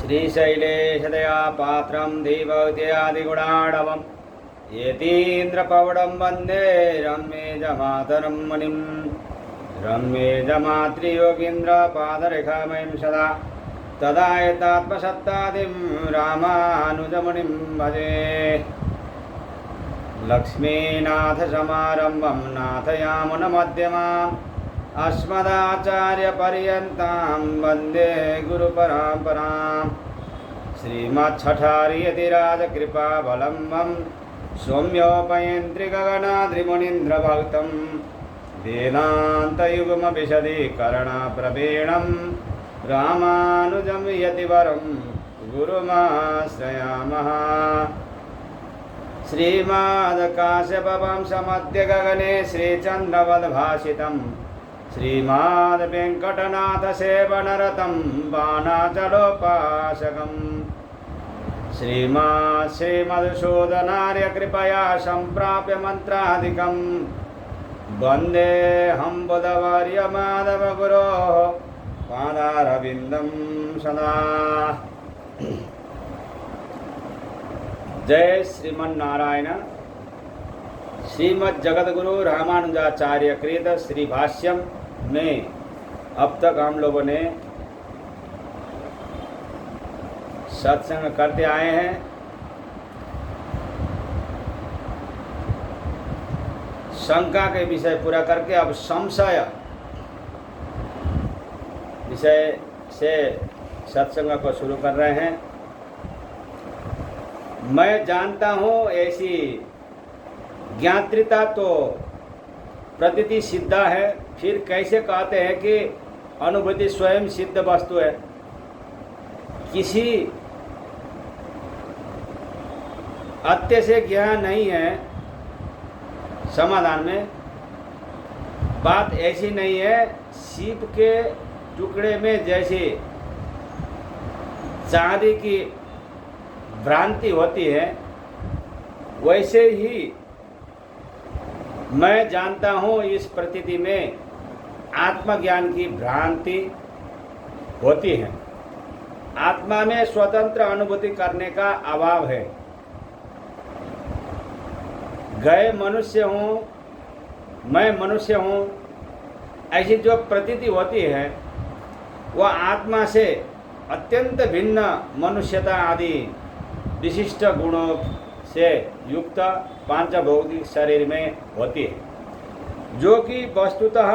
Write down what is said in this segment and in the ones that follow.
श्रीशैलेशदया पात्रं देवौद्यादिगुणाढवं यतीन्द्रपवडं वन्दे रम्येजमातरं मुनिं रम्येजमातृयोगीन्द्रपादरेखामयं सदा तदा एतात्मसत्तादिं रामानुजमुनिं भजे। लक्ष्मीनाथसमारम्भं नाथयामुनमध्यमाम् अस्मदाचार्यपर्यन्तां वन्दे गुरुपरम्परां। श्रीमच्छठारियतिराजकृपावलम्बं सौम्योपयन्त्रिगगनाद्रिमुनीन्द्रभक्तं वेदान्तयुग्मविशदीकरणप्रवीणं रामानुजं यतिवरं गुरुमाश्रयामः। श्रीमद्काश्यपवंशमध्यगगने श्रीचन्द्रवद्भासितं श्रीमद्वेङ्कटनाथसेवनरतं बाणाचलोपासकं श्रीमधुसूदनार्यकृपया सम्प्राप्य मन्त्रादिकं वन्देऽहं बुधवर्यमाधवगुरोः पादारविन्दं सदा। जय श्रीमन्नारायण। श्रीमद् जगतगुरु रामानुजाचार्य कृत श्री भाष्यम में अब तक हम लोगों ने सत्संग करते आए हैं। शंका के विषय पूरा करके अब संशय विषय से सत्संग को शुरू कर रहे हैं। मैं जानता हूँ ऐसी ज्ञात्रिता तो प्रतीति सिद्ध है, फिर कैसे कहते हैं कि अनुभूति स्वयं सिद्ध वस्तु है। किसी अत्य से ज्ञान नहीं है। समाधान में बात ऐसी नहीं है। सीप के टुकड़े में जैसे चांदी की भ्रांति होती है, वैसे ही मैं जानता हूँ इस प्रतीति में आत्मज्ञान की भ्रांति होती है। आत्मा में स्वतंत्र अनुभूति करने का अभाव है। गए मनुष्य हूँ, मैं मनुष्य हूँ, ऐसी जो प्रतीति होती है वह आत्मा से अत्यंत भिन्न मनुष्यता आदि विशिष्ट गुणों से युक्त पांचभौतिक शरीर में होती है, जो कि वस्तुतः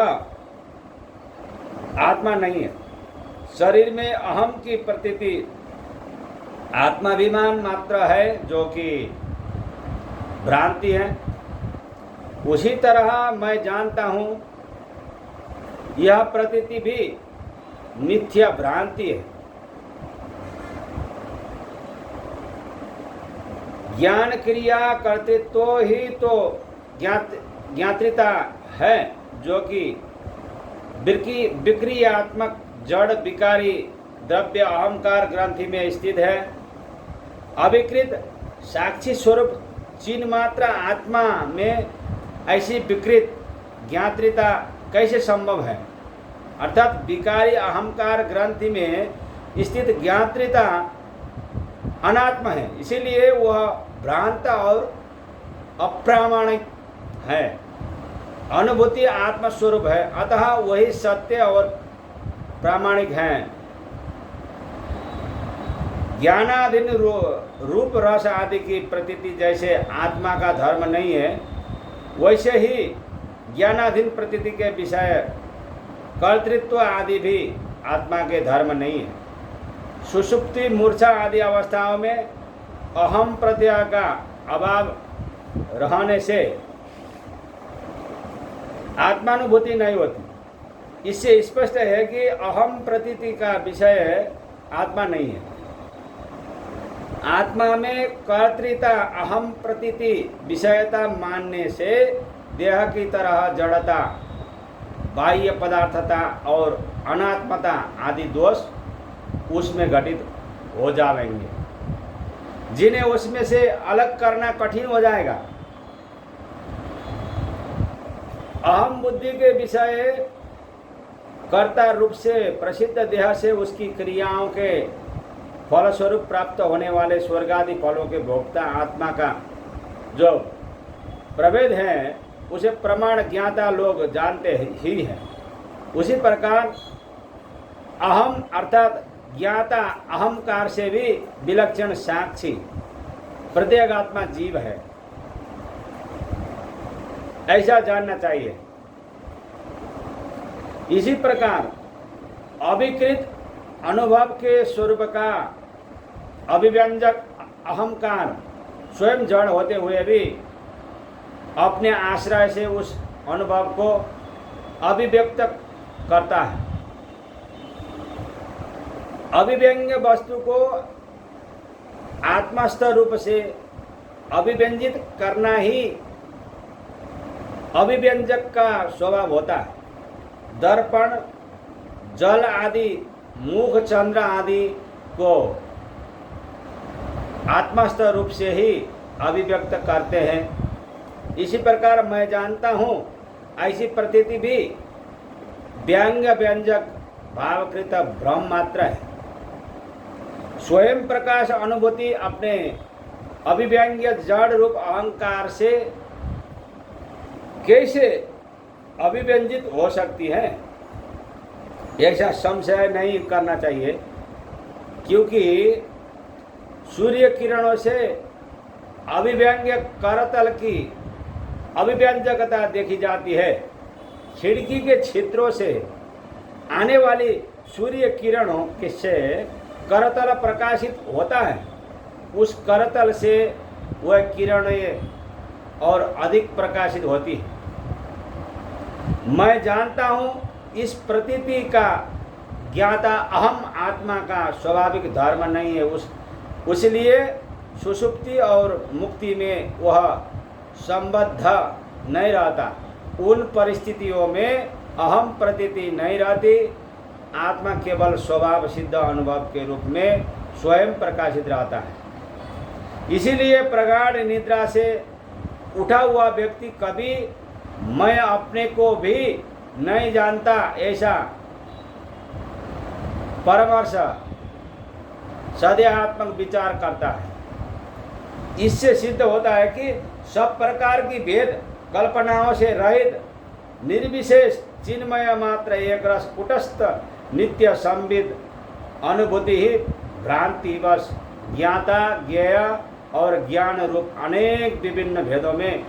आत्मा नहीं है। शरीर में अहम की प्रतीति आत्माभिमान मात्र है, जो कि भ्रांति है। उसी तरह मैं जानता हूँ यह प्रतीति भी मिथ्या भ्रांति है। ज्ञान क्रिया कर्तृत्व ही तो ज्ञात्रिता है, जो कि विक्रियात्मक जड़ विकारी द्रव्य अहंकार ग्रंथि में स्थित है। अविकृत साक्षी स्वरूप चिन्ह मात्र आत्मा में ऐसी विकृत ज्ञात्रिता कैसे संभव है? अर्थात विकारी अहंकार ग्रंथि में स्थित ज्ञात्रिता अनात्मा है, इसीलिए वह भ्रांत और अप्रामाणिक है। अनुभूति आत्मस्वरूप है, अतः वही सत्य और प्रामाणिक है। ज्ञानाधीन रूप रस आदि की प्रतीति जैसे आत्मा का धर्म नहीं है, वैसे ही ज्ञानाधीन प्रतीति के विषय कर्तृत्व आदि भी आत्मा के धर्म नहीं है। सुषुप्ति मूर्छा आदि अवस्थाओं में अहम प्रत्यय का अभाव रहने से आत्मानुभूति नहीं होती। इससे स्पष्ट है कि अहम प्रतीति का विषय आत्मा नहीं है। आत्मा में कर्तृता अहम प्रतीति विषयता मानने से देह की तरह जड़ता, बाह्य पदार्थता और अनात्मता आदि दोष उसमें घटित हो जाएंगे, जिन्हें उसमें से अलग करना कठिन हो जाएगा। अहम बुद्धि के विषय कर्ता रूप से प्रसिद्ध देह से उसकी क्रियाओं के फलस्वरूप प्राप्त होने वाले स्वर्ग आदि फलों के भोक्ता आत्मा का जो प्रभेद है उसे प्रमाण ज्ञाता लोग जानते ही हैं। उसी प्रकार अहम अर्थात ज्ञाता अहंकार से भी विलक्षण साक्षी प्रत्येगात्मा जीव है, ऐसा जानना चाहिए। इसी प्रकार अभिकृत अनुभव के स्वरूप का अभिव्यंजक अहंकार स्वयं जड़ होते हुए भी अपने आश्रय से उस अनुभव को अभिव्यक्त करता है। अभिव्यंग्य वस्तु को आत्मस्थ रूप से अभिव्यंजित करना ही अभिव्यंजक का स्वभाव होता है। दर्पण, जल आदि, मुख, चंद्र आदि को आत्मस्थ रूप से ही अभिव्यक्त करते हैं। इसी प्रकार मैं जानता हूँ ऐसी प्रतीति भी व्यंग्य व्यंजक भावकृत भ्रम मात्र है। स्वयं प्रकाश अनुभूति अपने अभिव्यंग्य जड़ रूप अहंकार से कैसे अभिव्यंजित हो सकती है, ऐसा संशय नहीं करना चाहिए, क्योंकि सूर्य किरणों से अभिव्यंग्य करतल की अभिव्यंजकता देखी जाती है। खिड़की के छिद्रों से आने वाली सूर्य किरणों से करतल प्रकाशित होता है। उस करतल से वह किरणें और अधिक प्रकाशित होती है। मैं जानता हूँ इस प्रतीति का ज्ञाता अहम आत्मा का स्वाभाविक धर्म नहीं है। उसलिए सुषुप्ति और मुक्ति में वह संबद्ध नहीं रहता। उन परिस्थितियों में अहम प्रतीति नहीं रहती। आत्मा केवल स्वभाव सिद्ध अनुभव के रूप में स्वयं प्रकाशित रहता है। इसीलिए प्रगाढ़ निद्रा से उठा हुआ व्यक्ति कभी मैं अपने को भी नहीं जानता ऐसा परमर्श सदेहात्मक विचार करता है। इससे सिद्ध होता है कि सब प्रकार की भेद कल्पनाओं से रहित निर्विशेष चिन्मय मात्र एक रस कुटस्थ नित्य संविद अनुभूति ही भ्रांतिवश ज्ञाता ज्ञेय और ज्ञान रूप अनेक विभिन्न भेदों में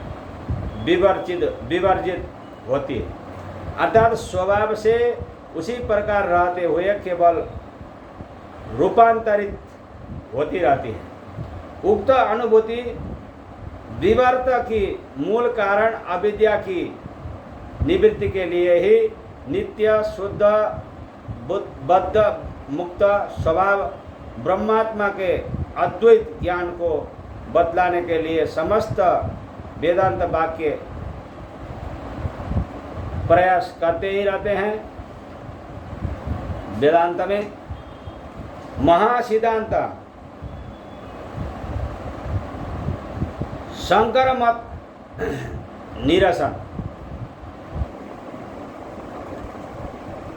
विवर्जित होती है। अर्थात स्वभाव से उसी प्रकार रहते हुए केवल रूपांतरित होती रहती है। उक्त अनुभूति विवर्त की मूल कारण अविद्या की निवृत्ति के लिए ही नित्य शुद्ध बद्ध मुक्त स्वभाव ब्रह्मात्मा के अद्वैत ज्ञान को बतलाने के लिए समस्त वेदांत वाक्य प्रयास करते ही रहते हैं। वेदांत में महासिद्धांत शंकर मत निरसन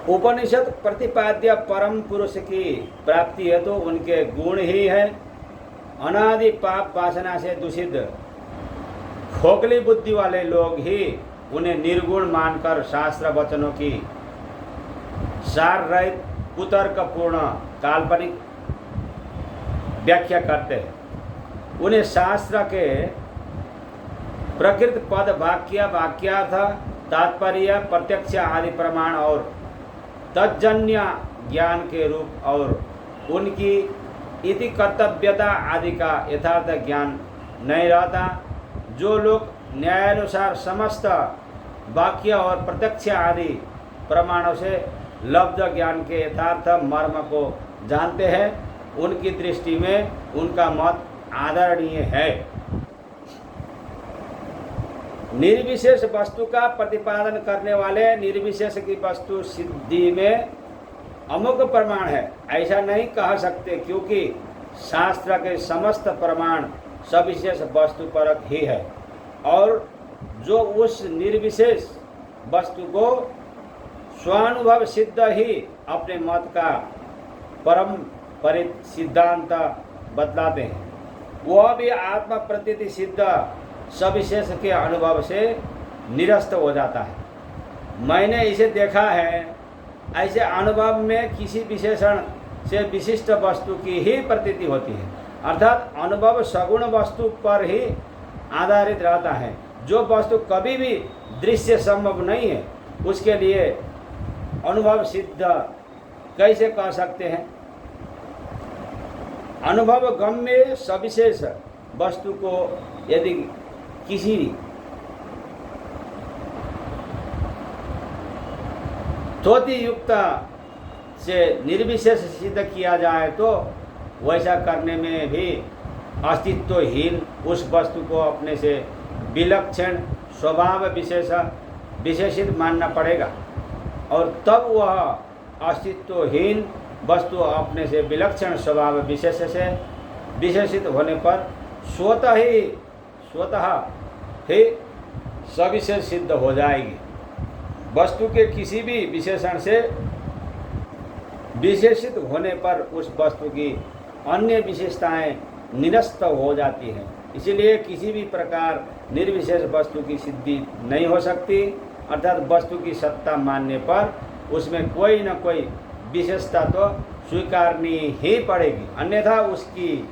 उपनिषद प्रतिपाद्य परम पुरुष की प्राप्ति है तो उनके गुण ही है। अनादि पाप वासना से दूषित खोखली बुद्धि वाले लोग ही उन्हें निर्गुण मानकर शास्त्र वचनों की सार रहित कुतर्कपूर्ण काल्पनिक व्याख्या करते हैं। उन्हें शास्त्र के प्रकृत पद वाक्य वाक्यार्थ तात्पर्य प्रत्यक्ष आदि प्रमाण और तज्जन्य ज्ञान के रूप और उनकी इति कर्तव्यता आदि का यथार्थ ज्ञान नहीं रहता। जो लोग न्यायानुसार समस्त वाक्य और प्रत्यक्ष आदि प्रमाणों से लब्ध ज्ञान के यथार्थ मर्म को जानते हैं, उनकी दृष्टि में उनका मत आदरणीय है। निर्विशेष वस्तु का प्रतिपादन करने वाले निर्विशेष की वस्तु सिद्धि में अमुक प्रमाण है ऐसा नहीं कह सकते, क्योंकि शास्त्र के समस्त प्रमाण सविशेष वस्तु परक ही है और जो उस निर्विशेष वस्तु को स्वानुभव सिद्ध ही अपने मत का परम परित सिद्धांत बतलाते हैं, वह भी आत्म प्रतीति सिद्ध सविशेष के अनुभव से निरस्त हो जाता है। मैंने इसे देखा है, ऐसे अनुभव में किसी विशेषण से विशिष्ट वस्तु की ही प्रतीति होती है, अर्थात अनुभव सगुण वस्तु पर ही आधारित रहता है। जो वस्तु कभी भी दृश्य संभव नहीं है, उसके लिए अनुभव सिद्ध कैसे कह सकते हैं? अनुभव गम्य सविशेष वस्तु को यदि किसी त्रुटि युक्त से निर्विशेष सिद्ध किया जाए तो वैसा करने में भी अस्तित्वहीन उस वस्तु को अपने से विलक्षण स्वभाव विशेषित मानना पड़ेगा, और तब वह अस्तित्वहीन वस्तु अपने से विलक्षण स्वभाव विशेष से विशेषित होने पर स्वतः ही सविशेष सिद्ध हो जाएगी। वस्तु के किसी भी विशेषण से विशेषित होने पर उस वस्तु की अन्य विशेषताएं निरस्त हो जाती हैं। इसलिए किसी भी प्रकार निर्विशेष वस्तु की सिद्धि नहीं हो सकती, अर्थात वस्तु की सत्ता मानने पर उसमें कोई न कोई विशेषता तो स्वीकारनी ही पड़ेगी, अन्यथा उसकी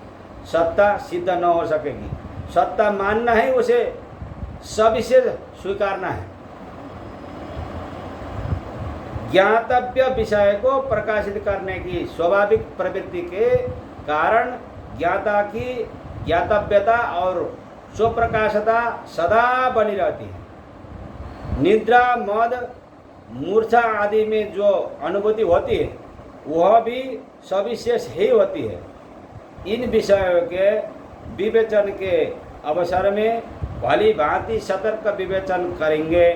सत्ता सिद्ध न हो सकेगी। सत्ता मानना है, उसे सविशेष स्वीकारना है। ज्ञातव्य विषय को प्रकाशित करने की स्वाभाविक प्रवृत्ति के कारण ज्ञाता की ज्ञातव्यता और स्वप्रकाशता सदा बनी रहती है। निद्रा, मद, मूर्छा आदि में जो अनुभूति होती है वह भी सविशेष ही होती है। इन विषयों के विवेचन के अवसर में भली भांति सतर्क विवेचन करेंगे।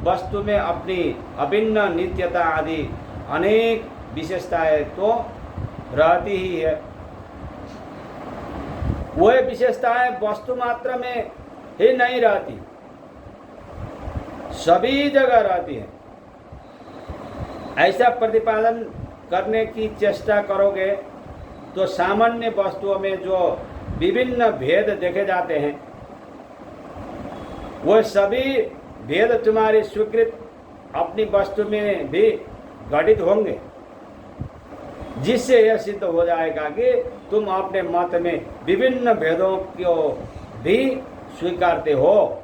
वस्तु में अपनी अभिन्न नित्यता आदि अनेक विशेषताएं तो रहती ही है। वह विशेषताएं वस्तु मात्र में ही नहीं रहती, सभी जगह रहती है। ऐसा प्रतिपादन करने की चेष्टा करोगे तो सामान्य वस्तुओं में जो विभिन्न भेद देखे जाते हैं वह सभी भेद तुम्हारी स्वीकृत अपनी वस्तु में भी घटित होंगे, जिससे यह सिद्ध हो जाएगा कि तुम अपने मत में विभिन्न भेदों को भी स्वीकारते हो।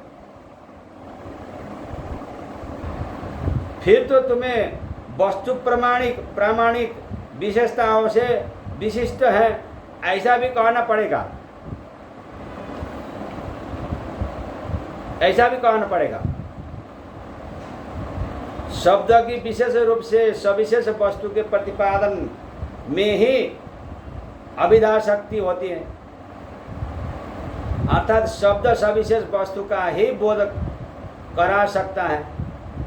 फिर तो तुम्हें वस्तु प्रामाणिक विशेषताओं से विशिष्ट है ऐसा भी कहना पड़ेगा, शब्द की विशेष रूप से सविशेष वस्तु के प्रतिपादन में ही अभिधा शक्ति होती है, अर्थात शब्द सविशेष वस्तु का ही बोध करा सकता है,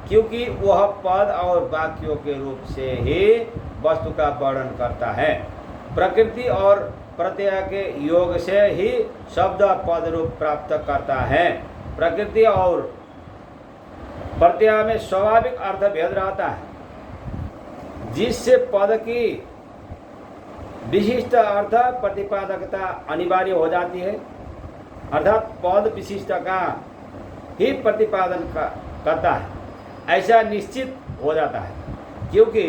क्योंकि वह पद और वाक्यों के रूप से ही वस्तु का वर्णन करता है। प्रकृति और प्रत्यय के योग से ही शब्द पद रूप प्राप्त करता है। प्रकृति और प्रत्यय में स्वाभाविक अर्थ भेद रहता है, जिससे पद की विशिष्ट अर्थ प्रतिपादकता अनिवार्य हो जाती है, अर्थात पद विशिष्ट का ही प्रतिपादन करता है ऐसा निश्चित हो जाता है, क्योंकि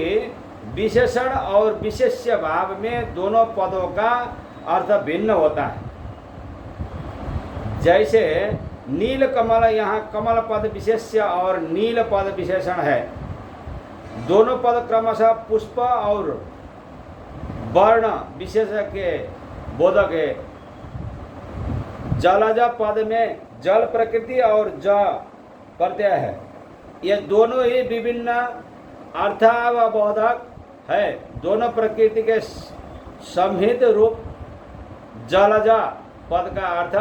विशेषण और विशेष्य भाव में दोनों पदों का अर्थ भिन्न होता है। जैसे नील कमल, यहाँ कमल पद विशेष्य और नील पद विशेषण है। दोनों पद क्रमशः पुष्प और वर्ण विशेष के बोधक है। जलज पद में जल प्रकृति और ज प्रत्यय है। ये दोनों ही विभिन्न अर्थावबोधक है। दोनों प्रकृति के संहित रूप जलज पद का अर्थ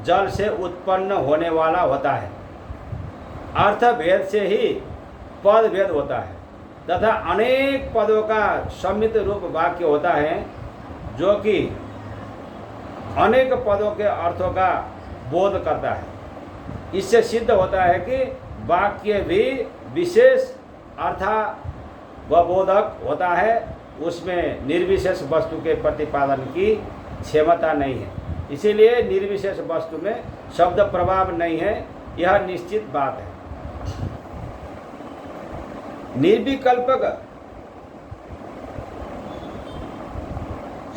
जल से उत्पन्न होने वाला होता है। अर्थ भेद से ही पद भेद होता है तथा अनेक पदों का सम्मिलित रूप वाक्य होता है, जो कि अनेक पदों के अर्थों का बोध करता है। इससे सिद्ध होता है कि वाक्य भी विशेष अर्थावबोधक होता है उसमें निर्विशेष वस्तु के प्रतिपादन की क्षमता नहीं है। इसीलिए निर्विशेष वस्तु में शब्द प्रभाव नहीं है, यह निश्चित बात है। निर्विकल्पक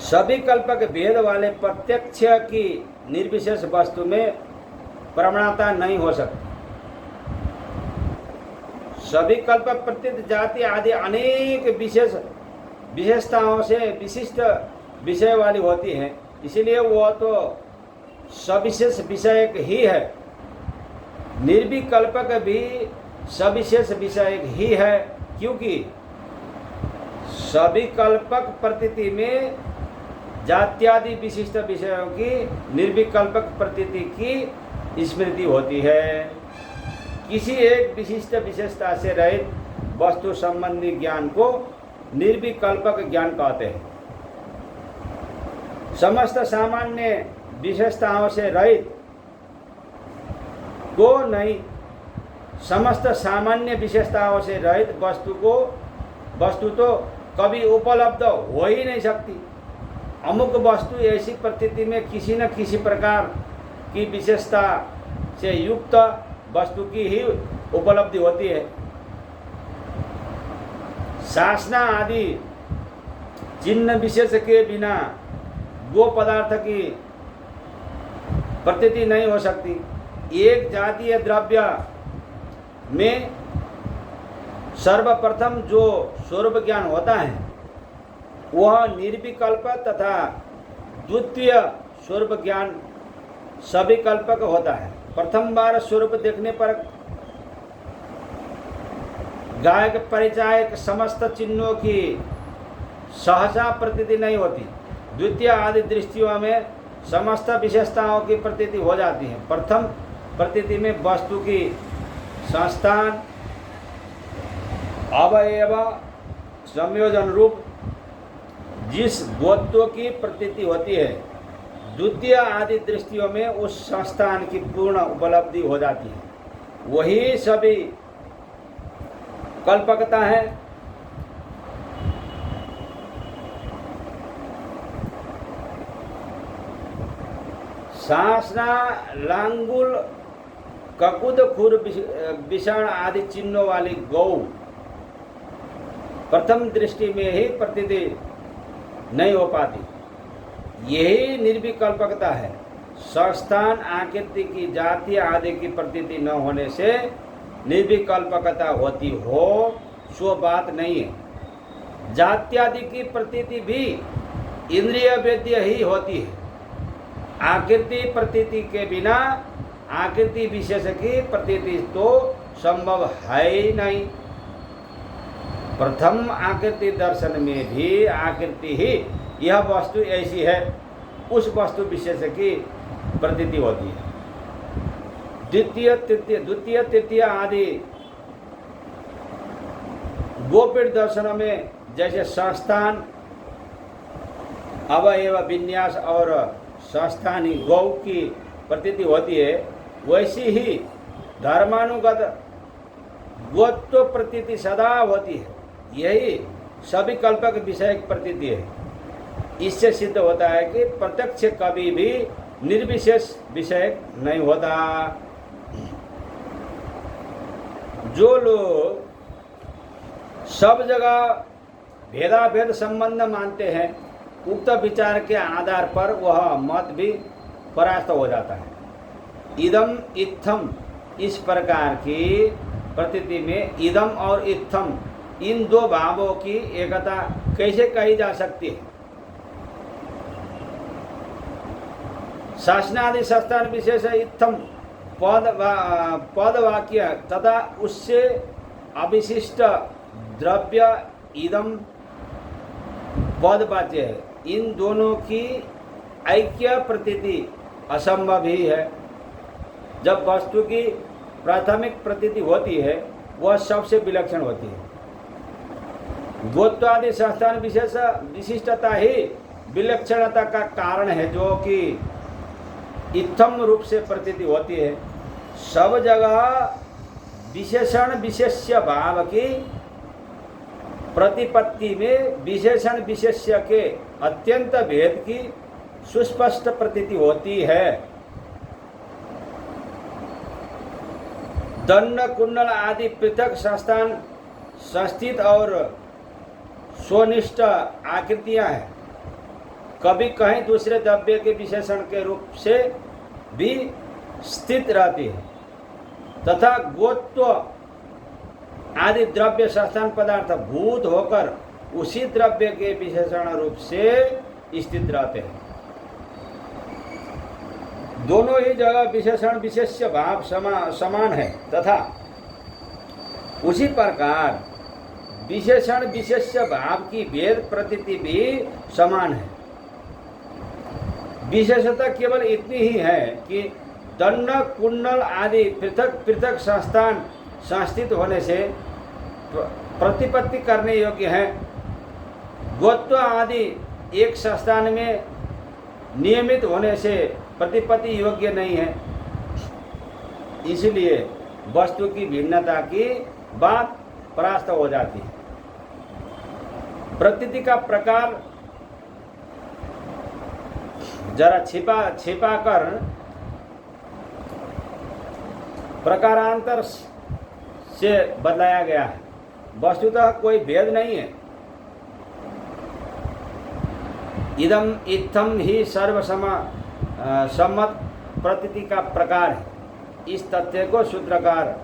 सभी कल्पक भेद वाले प्रत्यक्ष की निर्विशेष वस्तु में प्रमाणता नहीं हो सकती। सभी कल्पक प्रतीत जाति आदि अनेक विशेषताओं से विशिष्ट विषय वाली होती है, इसलिए वह तो सविशेष विषयक ही है। निर्विकल्पक भी सविशेष विषयक ही है, क्योंकि सभी कल्पक प्रतीति में जात्यादि विशिष्ट विषयों की निर्विकल्पक प्रतीति की स्मृति होती है। किसी एक विशिष्ट विशेषता से रहित वस्तु संबंधी ज्ञान को निर्विकल्पक ज्ञान कहते हैं। समस्त सामान्य विशेषताओं से रहित को नहीं, समस्त सामान्य विशेषताओं से रहित वस्तु तो कभी उपलब्ध हो ही नहीं सकती। अमुक वस्तु ऐसी प्रतीति में किसी न किसी प्रकार की विशेषता से युक्त वस्तु की ही उपलब्धि होती है। शासना आदि चिन्ह विशेष के बिना वो पदार्थ की प्रतीति नहीं हो सकती। एक जातीय द्रव्य में सर्वप्रथम जो स्वरूप ज्ञान होता है वह निर्विकल्प तथा द्वितीय स्वरूप ज्ञान सविकल्पक होता है। प्रथम बार स्वरूप देखने पर गायक परिचायक समस्त चिन्हों की सहसा प्रतीति नहीं होती। द्वितीय आदि दृष्टियों में समस्त विशेषताओं की प्रतीति हो जाती है। प्रथम प्रतीति में वस्तु की संस्थान अवयव संयोजन रूप जिस गोत्व की प्रतीति होती है, द्वितीय आदि दृष्टियों में उस संस्थान की पूर्ण उपलब्धि हो जाती है। वही सभी कल्पकता है। सासना लांगुल ककुद खुर विषाण आदि चिन्हों वाली गौ प्रथम दृष्टि में ही प्रतीति नहीं हो पाती। यही निर्विकल्पकता है। संस्थान आकृति की जाति आदि की प्रतीति न होने से निर्विकल्पकता होती हो, सो बात नहीं है। जात्यादि की प्रतीति भी इंद्रिय वेद्य ही होती है। आकृति प्रतीति के बिना आकृति विशेष की प्रतीति तो संभव है ही नहीं। प्रथम आकृति दर्शन में भी आकृति ही यह वस्तु ऐसी है, उस वस्तु विशेष की प्रतीति होती है। द्वितीय तृतीय आदि गोपीठ दर्शनों में जैसे संस्थान अवयव विन्यास और संस्थानी गौ की प्रतीति होती है, वैसी ही धर्मानुगत गोत्व प्रतीति सदा होती है। यही सभी कल्पक विषयक प्रतीति है। इससे सिद्ध होता है कि प्रत्यक्ष कभी भी निर्विशेष विषयक नहीं होता। जो लोग सब जगह भेदाभेद संबंध मानते हैं, उक्त विचार के आधार पर वह मत भी परास्त हो जाता है। इदम इत्थम इस प्रकार की प्रतीति में इदम और इत्थम इन दो भावों की एकता कैसे कही जा सकती है? शासनादि संस्थान विशेष इत्थम पद वाक्य तथा उससे अविशिष्ट द्रव्य इदम पद वाच्य है। इन दोनों की ऐक्य प्रतीति असंभव ही है। जब वस्तु की प्राथमिक प्रतीति होती है वह सबसे विलक्षण होती है। गोत्वादि संस्थान विशेष विशिष्टता ही विलक्षणता का कारण है, जो कि इत्थम रूप से प्रतीति होती है। सब जगह विशेषण विशेष्य भाव की प्रतिपत्ति में विशेषण विशेष्य के अत्यंत भेद की सुस्पष्ट प्रतीति होती है। दंड कुंडल आदि पृथक संस्थान संस्थित और स्वनिष्ठ आकृतियां हैं। कभी कहीं दूसरे द्रव्य के विशेषण के रूप से भी स्थित रहती है तथा गोत्व आदि द्रव्य संस्थान पदार्थ भूत होकर उसी द्रव्य के विशेषण रूप से स्थित रहते हैं। दोनों ही जगह विशेषण विशेष्य भाव समान है तथा उसी प्रकार विशेषण विशेष्य भाव की भेद प्रतीति भी समान है। विशेषता केवल इतनी ही है कि दंड कुंडल आदि पृथक पृथक संस्थान संस्थित होने से प्रतिपत्ति करने योग्य है। गोत्व आदि एक संस्थान में नियमित होने से प्रतिपत्ति योग्य नहीं है। इसलिए वस्तु की भिन्नता की बात परास्त हो जाती है। प्रतीति का प्रकार जरा छिपा कर प्रकारांतर से बदलाया गया है। वस्तुतः कोई भेद नहीं है। इदम इत्थम ही सम्मत प्रतीति का प्रकार है। इस तथ्य को सूत्रकार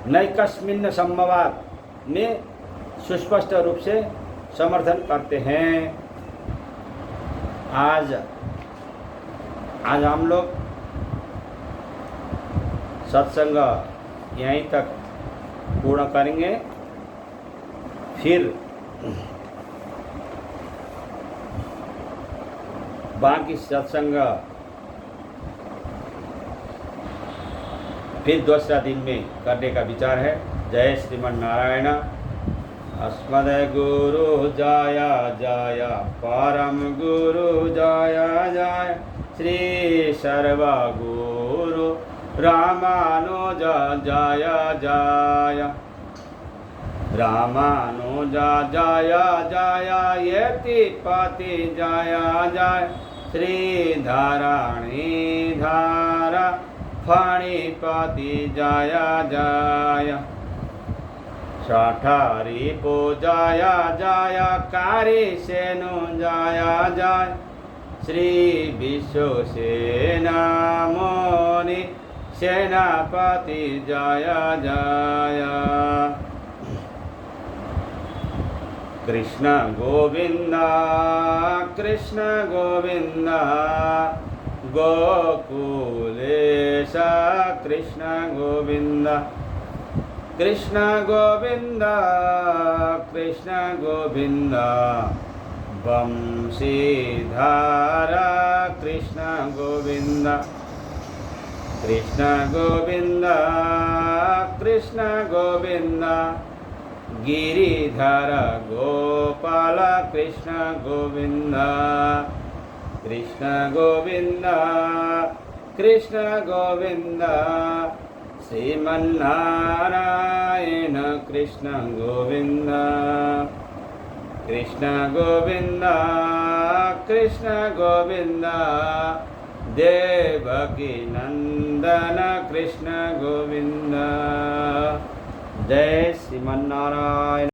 नैकस्मिन् सम्मवाद में सुस्पष्ट रूप से समर्थन करते हैं। आज हम लोग सत्संग यहीं तक पूर्ण करेंगे। फिर बाकी सत्संग फिर दूसरा दिन में करने का विचार है। जय श्रीमन नारायण। अस्मद् गुरु जय जय परम गुरु जय जय श्री सर्व गुरु रामानुज जय जय रामानुज जय जय यतिपति जय जय श्री धरणीधर फणिपति जय जय षठारी जय जय कारी सेनु जय जय श्री विश्वसेना मुनि सेनापति जय जय कृष्ण गोविंद गोकुलेश कृष्ण गोविंद वंशीधर कृष्ण गोविंद गिरिधर गोपाल कृष्ण गोविंद श्रीमन्नारायण कृष्ण गोविंद देवकी नंदन कृष्ण गोविंद। जय श्रीमन्नारायण।